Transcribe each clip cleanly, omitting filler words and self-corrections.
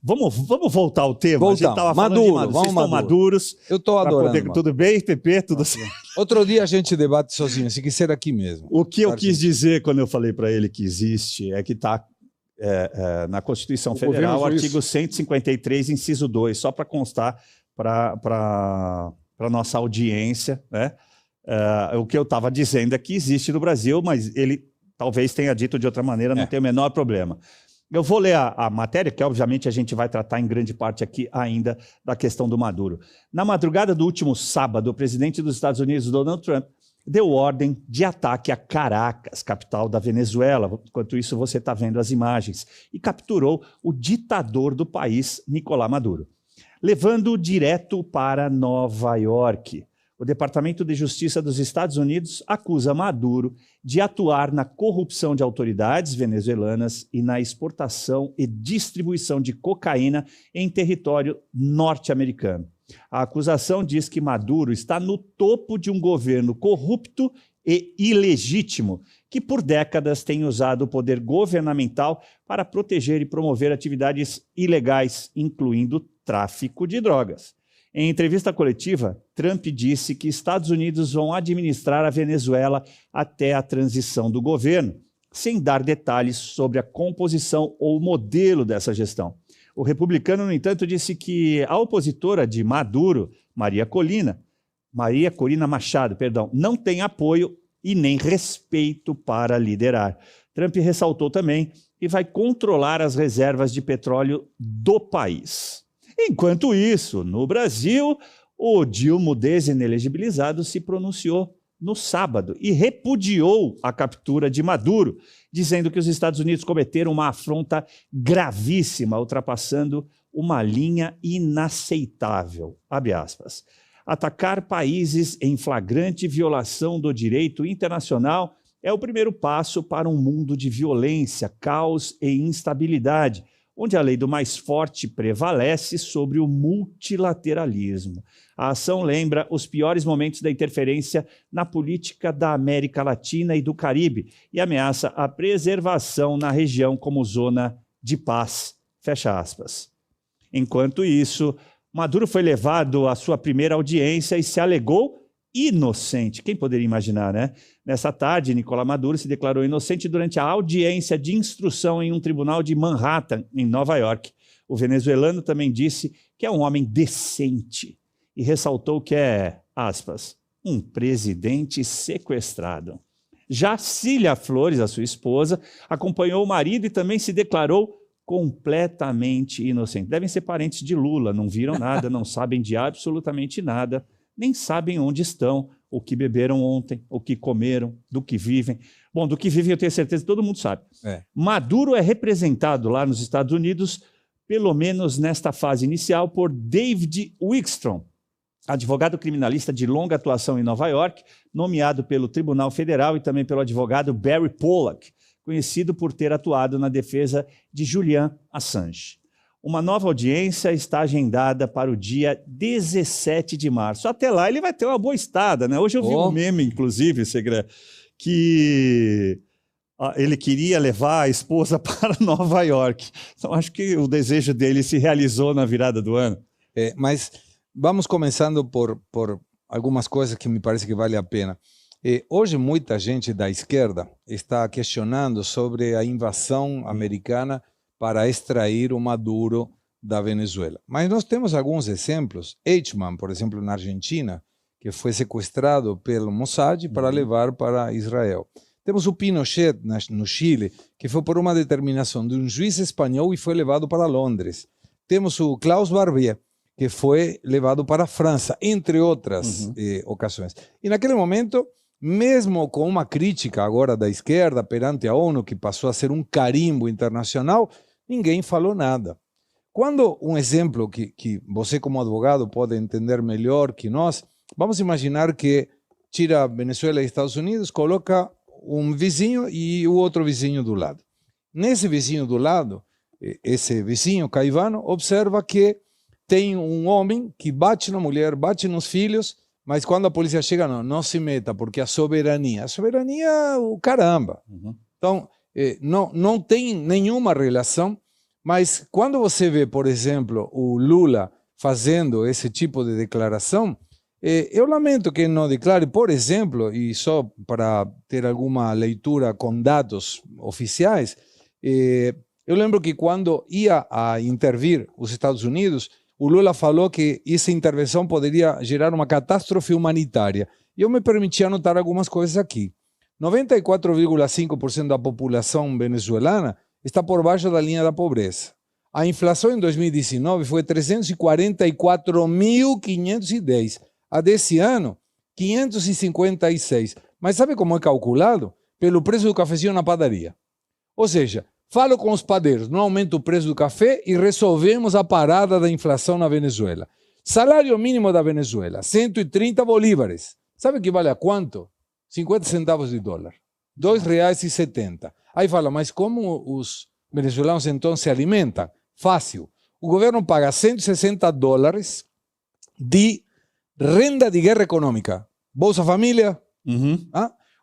Vamos voltar ao tema. Voltamos. A gente estava falando de Maduro. Vocês estão maduros. Eu estou adorando. Tudo bem, Pepe? Tudo certo? Outro dia a gente debate sozinho, se quiser aqui mesmo. O que eu quis dizer quando eu falei para ele que existe é que está na Constituição Federal, o artigo 153, inciso 2, só para constar para a nossa audiência, né? O que eu estava dizendo é que existe no Brasil, mas ele talvez tenha dito de outra maneira, não tem o menor problema. Eu vou ler a matéria, que obviamente a gente vai tratar em grande parte aqui ainda da questão do Maduro. Na madrugada do último sábado, o presidente dos Estados Unidos, Donald Trump, deu ordem de ataque a Caracas, capital da Venezuela. Enquanto isso, você está vendo as imagens. E capturou o ditador do país, Nicolás Maduro, levando-o direto para Nova York. O Departamento de Justiça dos Estados Unidos acusa Maduro de atuar na corrupção de autoridades venezuelanas e na exportação e distribuição de cocaína em território norte-americano. A acusação diz que Maduro está no topo de um governo corrupto e ilegítimo, que por décadas tem usado o poder governamental para proteger e promover atividades ilegais, incluindo tráfico de drogas. Em entrevista coletiva, Trump disse que Estados Unidos vão administrar a Venezuela até a transição do governo, sem dar detalhes sobre a composição ou modelo dessa gestão. O republicano, no entanto, disse que a opositora de Maduro, Maria Corina Machado, não tem apoio e nem respeito para liderar. Trump ressaltou também que vai controlar as reservas de petróleo do país. Enquanto isso, no Brasil, o Dilma desinelegibilizado se pronunciou no sábado e repudiou a captura de Maduro, dizendo que os Estados Unidos cometeram uma afronta gravíssima, ultrapassando uma linha inaceitável. Abre aspas. Atacar países em flagrante violação do direito internacional é o primeiro passo para um mundo de violência, caos e instabilidade, onde a lei do mais forte prevalece sobre o multilateralismo. A ação lembra os piores momentos da interferência na política da América Latina e do Caribe e ameaça a preservação na região como zona de paz. Fecha aspas. Enquanto isso, Maduro foi levado à sua primeira audiência e se alegou inocente. Quem poderia imaginar, né? Nessa tarde, Nicolás Maduro se declarou inocente durante a audiência de instrução em um tribunal de Manhattan, em Nova York. O venezuelano também disse que é um homem decente e ressaltou que é, aspas, um presidente sequestrado. Já Cília Flores, a sua esposa, acompanhou o marido e também se declarou completamente inocente. Devem ser parentes de Lula, não viram nada, não sabem de absolutamente nada, nem sabem onde estão, o que beberam ontem, o que comeram, do que vivem. Bom, do que vivem eu tenho certeza que todo mundo sabe. Maduro é representado lá nos Estados Unidos, pelo menos nesta fase inicial, por David Wikstrom, advogado criminalista de longa atuação em Nova York, nomeado pelo Tribunal Federal e também pelo advogado Barry Pollack, conhecido por ter atuado na defesa de Julian Assange. Uma nova audiência está agendada para o dia 17 de março. Até lá ele vai ter uma boa estada, né? Hoje eu vi um meme, inclusive, Segre, que ele queria levar a esposa para Nova York. Então acho que o desejo dele se realizou na virada do ano. Mas vamos começando por algumas coisas que me parece que vale a pena. Hoje muita gente da esquerda está questionando sobre a invasão americana para extrair o Maduro da Venezuela. Mas nós temos alguns exemplos. Eichmann, por exemplo, na Argentina, que foi sequestrado pelo Mossad para levar para Israel. Temos o Pinochet no Chile, que foi por uma determinação de um juiz espanhol e foi levado para Londres. Temos o Klaus Barbier, que foi levado para a França, entre outras ocasiões. E naquele momento, mesmo com uma crítica agora da esquerda perante a ONU, que passou a ser um carimbo internacional, ninguém falou nada. Quando um exemplo que você como advogado pode entender melhor que nós, vamos imaginar que tira Venezuela e Estados Unidos, coloca um vizinho e o outro vizinho do lado. Nesse vizinho do lado, esse vizinho caivano observa que tem um homem que bate na mulher, bate nos filhos, mas quando a polícia chega, não se meta, porque a soberania o caramba. Então, não tem nenhuma relação, Mas quando você vê, por exemplo, o Lula fazendo esse tipo de declaração, eu lamento que não declare, por exemplo, e só para ter alguma leitura com dados oficiais, eu lembro que quando ia a intervir os Estados Unidos, o Lula falou que essa intervenção poderia gerar uma catástrofe humanitária. E eu me permiti anotar algumas coisas aqui. 94,5% da população venezuelana está por baixo da linha da pobreza. A inflação em 2019 foi 344.510. A desse ano, 556. Mas sabe como é calculado? Pelo preço do cafezinho na padaria. Ou seja, falo com os padeiros, não aumenta o preço do café e resolvemos a parada da inflação na Venezuela. Salário mínimo da Venezuela, 130 bolívares. Sabe que vale a quanto? 50 centavos de dólar. R$ 2,70. Aí fala, mas como os venezuelanos então se alimentam? Fácil. O governo paga 160 dólares de renda de guerra econômica. Bolsa Família,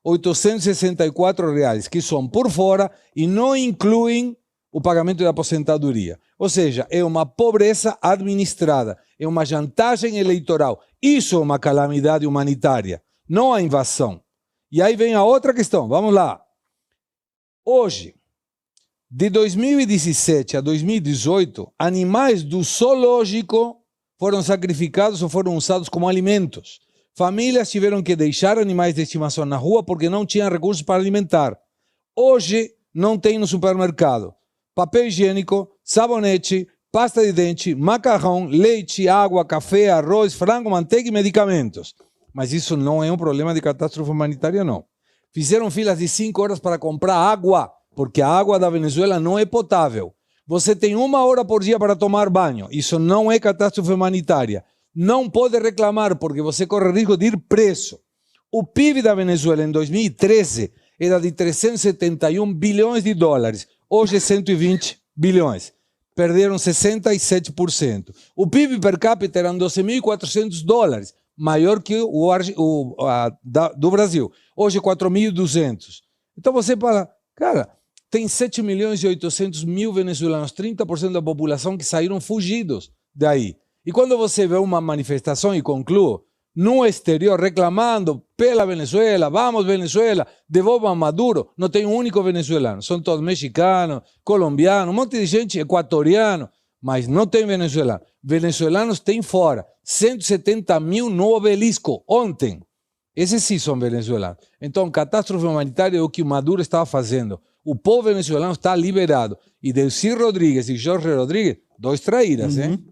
864 reais, que são por fora e não incluem o pagamento de aposentadoria. Ou seja, é uma pobreza administrada, é uma chantagem eleitoral. Isso é uma calamidade humanitária, não a invasão. E aí vem a outra questão, vamos lá. Hoje, de 2017 a 2018, animais do zoológico foram sacrificados ou foram usados como alimentos. Famílias tiveram que deixar animais de estimação na rua porque não tinham recursos para alimentar. Hoje, não tem no supermercado papel higiênico, sabonete, pasta de dente, macarrão, leite, água, café, arroz, frango, manteiga e medicamentos. Mas isso não é um problema de catástrofe humanitária, não. Fizeram filas de 5 horas para comprar água, porque a água da Venezuela não é potável. Você tem 1 hora por dia para tomar banho. Isso não é catástrofe humanitária. Não pode reclamar, porque você corre risco de ir preso. O PIB da Venezuela em 2013 era de 371 bilhões de dólares. Hoje é 120 bilhões. Perderam 67%. O PIB per capita eram 12.400 dólares, maior que do Brasil. Hoje é 4.200. Então você fala, cara, tem 7.800.000 venezuelanos, 30% da população que saíram fugidos daí. E quando você vê uma manifestação, e concluo, no exterior reclamando pela Venezuela, vamos Venezuela, devolvam Maduro, não tem um único venezuelano, são todos mexicanos, colombianos, um monte de gente, equatoriano, mas não tem venezuelano. Venezuelanos tem fora, 170.000 no obelisco, ontem. Esses sim são venezuelanos. Então, catástrofe humanitária é o que o Maduro estava fazendo. O povo venezuelano está liberado. E Delcy Rodrigues e Jorge Rodrigues, 2 traíras, hein?